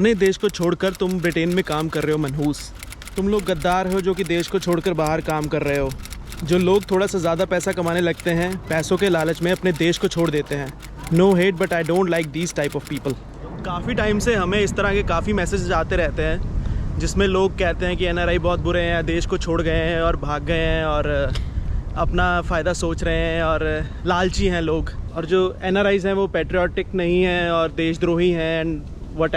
अपने देश को छोड़कर तुम ब्रिटेन में काम कर रहे हो मनहूस। तुम लोग गद्दार हो जो कि देश को छोड़कर बाहर काम कर रहे हो। जो लोग थोड़ा सा ज़्यादा पैसा कमाने लगते हैं, पैसों के लालच में अपने देश को छोड़ देते हैं। No hate but I don't like these type of people. काफ़ी टाइम से हमें इस तरह के काफ़ी मैसेज आते रहते हैं जिसमें लोग कहते हैं कि NRI बहुत बुरे हैं, देश को छोड़ गए हैं और भाग गए हैं और अपना फ़ायदा सोच रहे हैं और लालची हैं लोग। और जो NRIs हैं वो पैट्रियोटिक नहीं हैं और देशद्रोही हैं एंड वट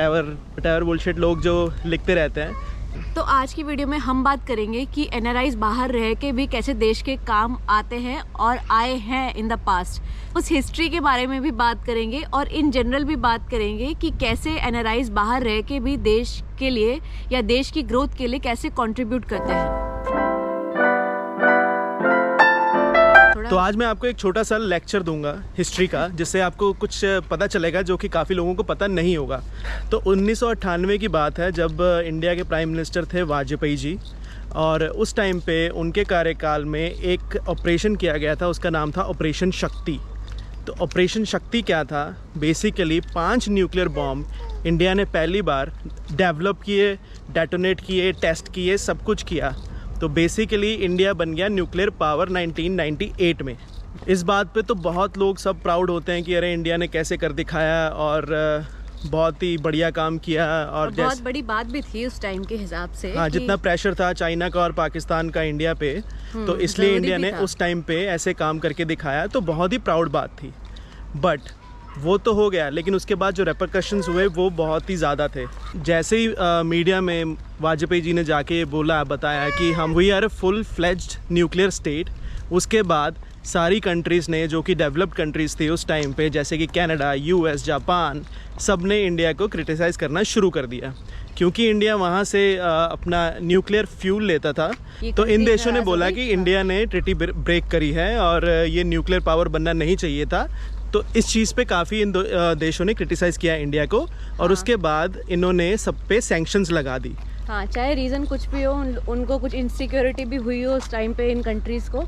बुलशिट लोग जो लिखते रहते हैं। तो आज की वीडियो में हम बात करेंगे कि NRIs बाहर रह के भी कैसे देश के काम आते हैं और आए हैं इन द पास्ट। उस हिस्ट्री के बारे में भी बात करेंगे और इन जनरल भी बात करेंगे कि कैसे NRIs बाहर रह के भी देश के लिए या देश की ग्रोथ के लिए कैसे कंट्रीब्यूट करते हैं। तो आज मैं आपको एक छोटा सा लेक्चर दूंगा हिस्ट्री का, जिससे आपको कुछ पता चलेगा जो कि काफ़ी लोगों को पता नहीं होगा। तो 1998 की बात है जब इंडिया के प्राइम मिनिस्टर थे वाजपेयी जी, और उस टाइम पे उनके कार्यकाल में एक ऑपरेशन किया गया था, उसका नाम था ऑपरेशन शक्ति। तो ऑपरेशन शक्ति क्या था? बेसिकली 5 न्यूक्लियर बॉम्ब इंडिया ने पहली बार डेवलप किए, डेटोनेट किए, टेस्ट किए, सब कुछ किया। तो बेसिकली इंडिया बन गया न्यूक्लियर पावर 1998 में। इस बात पे तो बहुत लोग सब प्राउड होते हैं कि अरे इंडिया ने कैसे कर दिखाया और बहुत ही बढ़िया काम किया। और बहुत बड़ी बात भी थी उस टाइम के हिसाब से। हाँ, जितना प्रेशर था चाइना का और पाकिस्तान का इंडिया पे, तो इसलिए इंडिया ने उस टाइम पे ऐसे काम करके दिखाया, तो बहुत ही प्राउड बात थी। बट वो तो हो गया, लेकिन उसके बाद जो रेपरकशंस हुए वो बहुत ही ज़्यादा थे। जैसे ही मीडिया में वाजपेयी जी ने जाके बताया कि हम we are a full fledged nuclear state, उसके बाद सारी कंट्रीज़ ने जो कि डेवलप्ड कंट्रीज़ थी उस टाइम पे, जैसे कि कनाडा, US, जापान, सब ने इंडिया को क्रिटिसाइज़ करना शुरू कर दिया क्योंकि इंडिया वहाँ से अपना न्यूक्लियर फ्यूल लेता था। तो इन देशों ने बोला कि इंडिया ने ट्रीटी ब्रेक करी है और ये न्यूक्लियर पावर बनना नहीं चाहिए था। तो इस चीज़ पे काफ़ी इन देशों ने क्रिटिसाइज़ किया इंडिया को, और उसके बाद इन्होंने सब पे सैंक्शंस लगा दी। हाँ, चाहे रीज़न कुछ भी हो, उनको कुछ इनसिक्योरिटी भी हुई हो उस टाइम पे इन कंट्रीज़ को,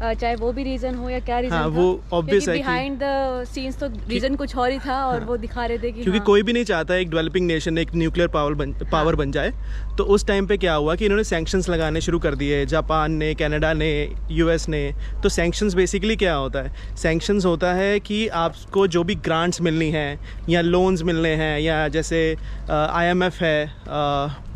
चाहे वो भी रीज़न हो या क्या रीज़न था, वो ऑब्वियस है कि बिहाइंड द सीन्स तो रीज़न कुछ और ही था। और वो दिखा रहे थे कि क्योंकि कोई भी नहीं चाहता एक डेवलपिंग नेशन एक न्यूक्लियर पावर बन जाए। तो उस टाइम पे क्या हुआ कि इन्होंने सैंक्शंस लगाने शुरू कर दिए, जापान ने, कनाडा ने, US ने। तो सैंक्शंस बेसिकली क्या होता है? सैंक्शंस होता है कि आपको जो भी ग्रांट्स मिलनी हैं या लोन्स मिलने हैं, या जैसे IMF है,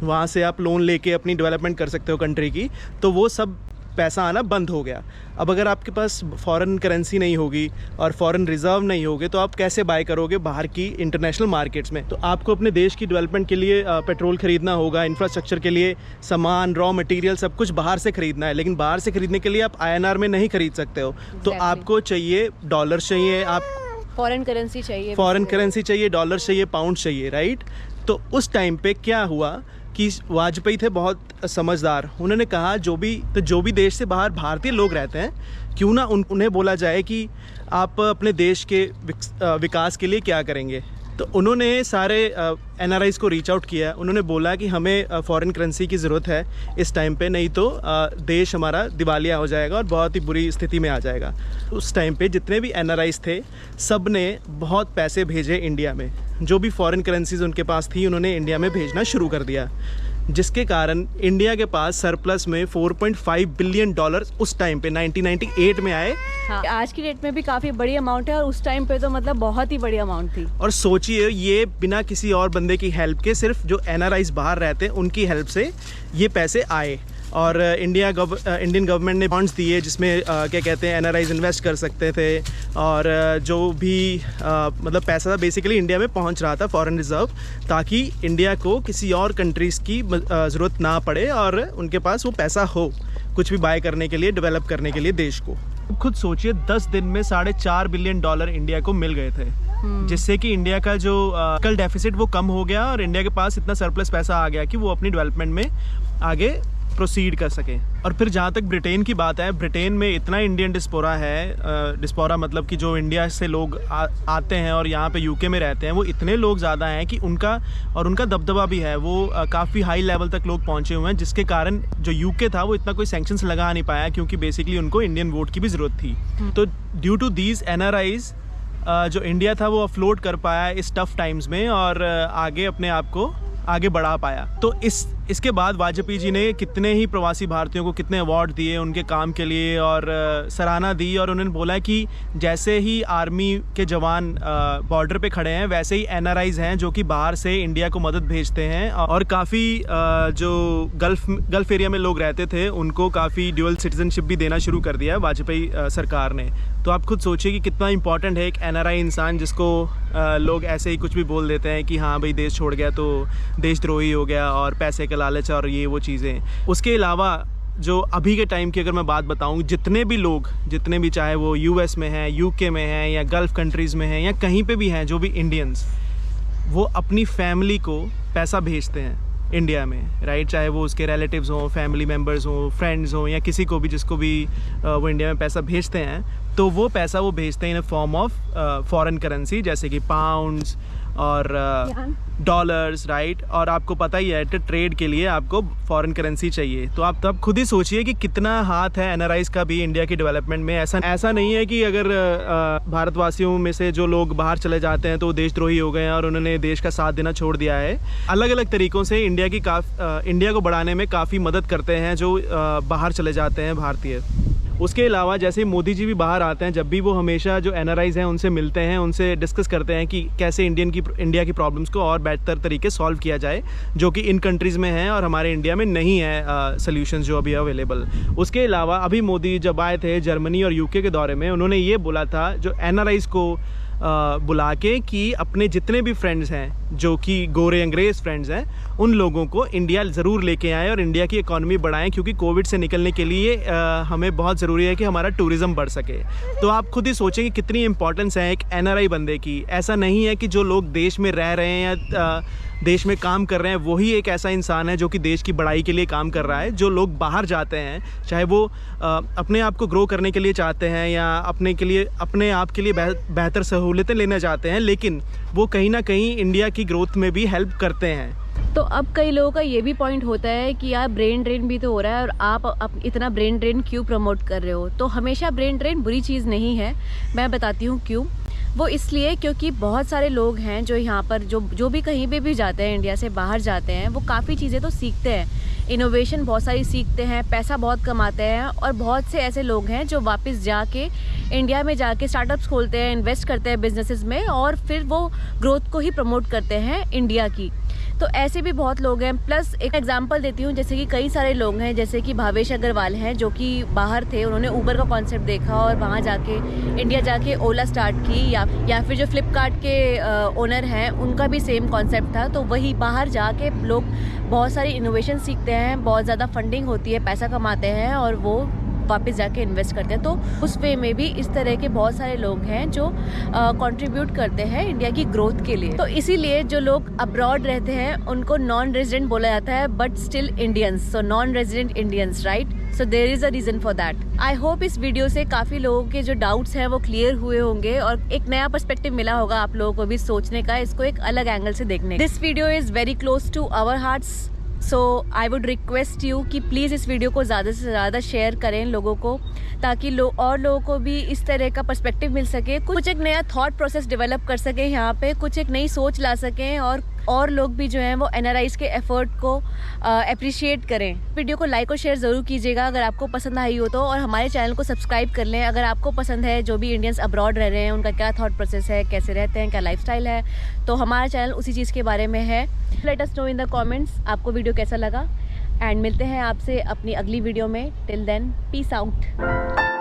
वहाँ से आप लोन लेके अपनी डेवलपमेंट कर सकते हो कंट्री की, तो वो सब पैसा आना बंद हो गया। अब अगर आपके पास फॉरेन करेंसी नहीं होगी और फॉरेन रिजर्व नहीं होगे तो आप कैसे बाय करोगे बाहर की इंटरनेशनल मार्केट्स में? तो आपको अपने देश की डेवलपमेंट के लिए पेट्रोल खरीदना होगा, इंफ्रास्ट्रक्चर के लिए सामान, रॉ मटेरियल सब कुछ बाहर से खरीदना है। लेकिन बाहर से खरीदने के लिए आप INR में नहीं खरीद सकते हो। तो आपको चाहिए डॉलर चाहिए, आप फॉरेन करेंसी चाहिए, डॉलर चाहिए, पाउंड चाहिए, राइट? तो उस टाइम पे क्या हुआ कि वाजपेयी थे बहुत समझदार। उन्होंने कहा जो भी देश से बाहर भारतीय लोग रहते हैं, क्यों ना उन्हें बोला जाए कि आप अपने देश के विकास के लिए क्या करेंगे। तो उन्होंने सारे NRIs को रीच आउट किया। उन्होंने बोला कि हमें फॉरेन करेंसी की ज़रूरत है इस टाइम पे, नहीं तो देश हमारा दिवालिया हो जाएगा और बहुत ही बुरी स्थिति में आ जाएगा। उस टाइम पे जितने भी NRIs थे सब ने बहुत पैसे भेजे इंडिया में। जो भी फॉरेन करेंसीज उनके पास थी उन्होंने इंडिया में भेजना शुरू कर दिया, जिसके कारण इंडिया के पास सरप्लस में $4.5 बिलियन उस टाइम पे 1998 में आए। हाँ, आज की डेट में भी काफ़ी बड़ी अमाउंट है और उस टाइम पे तो मतलब बहुत ही बड़ी अमाउंट थी। और सोचिए, ये बिना किसी और बंदे की हेल्प के, सिर्फ जो NRIs बाहर रहते हैं उनकी हेल्प से ये पैसे आए। और इंडियन गवर्नमेंट ने बॉन्ड्स दिए जिसमें क्या कहते हैं NRIs इन्वेस्ट कर सकते थे, और जो भी मतलब पैसा था बेसिकली इंडिया में पहुंच रहा था, फॉरेन रिजर्व, ताकि इंडिया को किसी और कंट्रीज़ की ज़रूरत ना पड़े और उनके पास वो पैसा हो कुछ भी बाय करने के लिए, डेवलप करने के लिए देश को। खुद सोचिए 10 दिन में $4.5 बिलियन इंडिया को मिल गए थे, जिससे कि इंडिया का जो कल डेफिसिट वो कम हो गया और इंडिया के पास इतना सरप्लस पैसा आ गया कि वो अपनी डेवलपमेंट में आगे प्रोसीड कर सकें। और फिर जहाँ तक ब्रिटेन की बात है, ब्रिटेन में इतना इंडियन डिस्पोरा है, डिस्पोरा मतलब कि जो इंडिया से लोग आते हैं और यहाँ पे UK में रहते हैं, वो इतने लोग ज़्यादा हैं कि उनका दबदबा भी है, वो काफ़ी हाई लेवल तक लोग पहुँचे हुए हैं, जिसके कारण जो UK था वो इतना कोई सैंक्शंस लगा नहीं पाया, क्योंकि बेसिकली उनको इंडियन वोट की भी ज़रूरत थी। तो ड्यू टू दीज NRIs जो इंडिया था वो अफ्लोट कर पाया इस टफ टाइम्स में और आगे अपने आप को आगे बढ़ा पाया। तो इसके बाद वाजपेयी जी ने कितने ही प्रवासी भारतीयों को कितने अवार्ड दिए उनके काम के लिए और सराहना दी, और उन्होंने बोला कि जैसे ही आर्मी के जवान बॉर्डर पे खड़े हैं वैसे ही NRIs हैं जो कि बाहर से इंडिया को मदद भेजते हैं, और काफ़ी जो गल्फ़ एरिया में लोग रहते थे उनको काफ़ी ड्यूअल सिटीजनशिप भी देना शुरू कर दिया वाजपेयी सरकार ने। तो आप खुद सोचिए कि कितना इंपॉर्टेंट है एक NRI इंसान जिसको लोग ऐसे ही कुछ भी बोल देते हैं कि हाँ भाई देश छोड़ गया तो देशद्रोही हो गया और पैसे का लालच और ये वो चीज़ें। उसके अलावा जो अभी के टाइम की अगर मैं बात बताऊं, जितने भी लोग, जितने भी चाहे वो US में हैं, UK में हैं या गल्फ़ कंट्रीज़ में हैं या कहीं पे भी हैं, जो भी इंडियंस, वो अपनी फैमिली को पैसा भेजते हैं इंडिया में, राइट। चाहे वो उसके रिलेटिव्स हों, फैमिली मेम्बर्स हों, फ्रेंड्स हों या किसी को भी जिसको भी वो इंडिया में पैसा भेजते हैं, तो वो पैसा वो भेजते हैं in a form of foreign currency जैसे कि पाउंड्स और डॉलर्स, राइट। और आपको पता ही है ट्रेड के लिए आपको फॉरेन करेंसी चाहिए। तो आप तब खुद ही सोचिए कि कितना हाथ है NRIs का भी इंडिया की डेवलपमेंट में। ऐसा नहीं है कि अगर भारतवासियों में से जो लोग बाहर चले जाते हैं तो देशद्रोही हो गए हैं और उन्होंने देश का साथ देना छोड़ दिया है। अलग अलग तरीक़ों से इंडिया को बढ़ाने में काफ़ी मदद करते हैं जो बाहर चले जाते हैं भारतीय। उसके अलावा जैसे मोदी जी भी बाहर आते हैं, जब भी वो हमेशा जो NRIs हैं उनसे मिलते हैं, उनसे डिस्कस करते हैं कि कैसे इंडिया की प्रॉब्लम्स को और बेहतर तरीके सॉल्व किया जाए जो कि इन कंट्रीज़ में हैं और हमारे इंडिया में नहीं है सॉल्यूशंस जो अभी अवेलेबल। उसके अलावा अभी मोदी जब आए थे जर्मनी और UK के दौरे में, उन्होंने ये बोला था जो NRIs को बुला के कि अपने जितने भी फ्रेंड्स हैं जो कि गोरे अंग्रेज़ फ्रेंड्स हैं उन लोगों को इंडिया ज़रूर लेके आएँ और इंडिया की इकॉनमी बढ़ाएं, क्योंकि कोविड से निकलने के लिए हमें बहुत ज़रूरी है कि हमारा टूरिज़्म बढ़ सके। तो आप खुद ही सोचें कि कितनी इंपॉर्टेंस है एक NRI बंदे की। ऐसा नहीं है कि जो लोग देश में रह रहे हैं या देश में काम कर रहे हैं वही एक ऐसा इंसान है जो कि देश की बढ़ाई के लिए काम कर रहा है। जो लोग बाहर जाते हैं, चाहे वो अपने आप को ग्रो करने के लिए चाहते हैं या अपने आप के लिए बेहतर सहूलियतें लेना चाहते हैं, लेकिन वो कहीं ना कहीं इंडिया की ग्रोथ में भी हेल्प करते हैं। तो अब कई लोगों का ये भी पॉइंट होता है कि यार ब्रेन ड्रेन भी तो हो रहा है और आप इतना ब्रेन ड्रेन क्यों प्रमोट कर रहे हो। तो हमेशा ब्रेन ड्रेन बुरी चीज़ नहीं है, मैं बताती हूँ क्यों। वो इसलिए क्योंकि बहुत सारे लोग हैं जो यहाँ पर जो भी कहीं पे भी जाते हैं, इंडिया से बाहर जाते हैं, वो काफ़ी चीज़ें तो सीखते हैं, इनोवेशन बहुत सारी सीखते हैं, पैसा बहुत कमाते हैं। और बहुत से ऐसे लोग हैं जो वापस जाके इंडिया में जाके स्टार्टअप्स खोलते हैं, इन्वेस्ट करते हैं बिजनेसेस में और फिर वो ग्रोथ को ही प्रमोट करते हैं इंडिया की। तो ऐसे भी बहुत लोग हैं। प्लस एक एग्जांपल देती हूँ, जैसे कि कई सारे लोग हैं, जैसे कि भावेश अग्रवाल हैं जो कि बाहर थे, उन्होंने ऊबर का कॉन्सेप्ट देखा और वहाँ जाके इंडिया जाके ओला स्टार्ट की, या फिर जो फ्लिपकार्ट के ओनर हैं उनका भी सेम कॉन्सेप्ट था। तो वही बाहर जाके लोग बहुत सारी इनोवेशन सीखते हैं, बहुत ज़्यादा फंडिंग होती है, पैसा कमाते हैं और वो वापस जाके इन्वेस्ट करते हैं। तो उस वे में भी इस तरह के बहुत सारे लोग हैं जो कंट्रीब्यूट करते हैं इंडिया की ग्रोथ के लिए। तो इसीलिए जो लोग अब्रॉड रहते हैं उनको नॉन रेजिडेंट बोला जाता है, but still Indians, so non resident Indians, right. So there is a reason for that. I hope इस वीडियो से काफ़ी लोगों के जो डाउट्स हैं वो क्लियर हुए होंगे और एक नया पर्सपेक्टिव मिला होगा आप लोगों को भी सोचने का, इसको एक अलग एंगल से देखने। This video is very close to our hearts, so I would request you कि प्लीज़ इस वीडियो को ज़्यादा से ज़्यादा शेयर करें लोगों को, ताकि और लोगों को भी इस तरह का पर्सपेक्टिव मिल सके, कुछ एक नया थॉट प्रोसेस डेवलप कर सकें यहाँ पे, कुछ एक नई सोच ला सकें और लोग भी जो हैं वो NRIs के एफर्ट को अप्रिशिएट करें। वीडियो को लाइक और शेयर ज़रूर कीजिएगा अगर आपको पसंद आई हो तो, और हमारे चैनल को सब्सक्राइब कर लें अगर आपको पसंद है जो भी इंडियंस अब्रॉड रह रहे हैं उनका क्या थॉट प्रोसेस है, कैसे रहते हैं, क्या लाइफस्टाइल है। तो हमारा चैनल उसी चीज़ के बारे में है। Let us know in the comments आपको वीडियो कैसा लगा, एंड मिलते हैं आपसे अपनी अगली वीडियो में। Till then, peace out.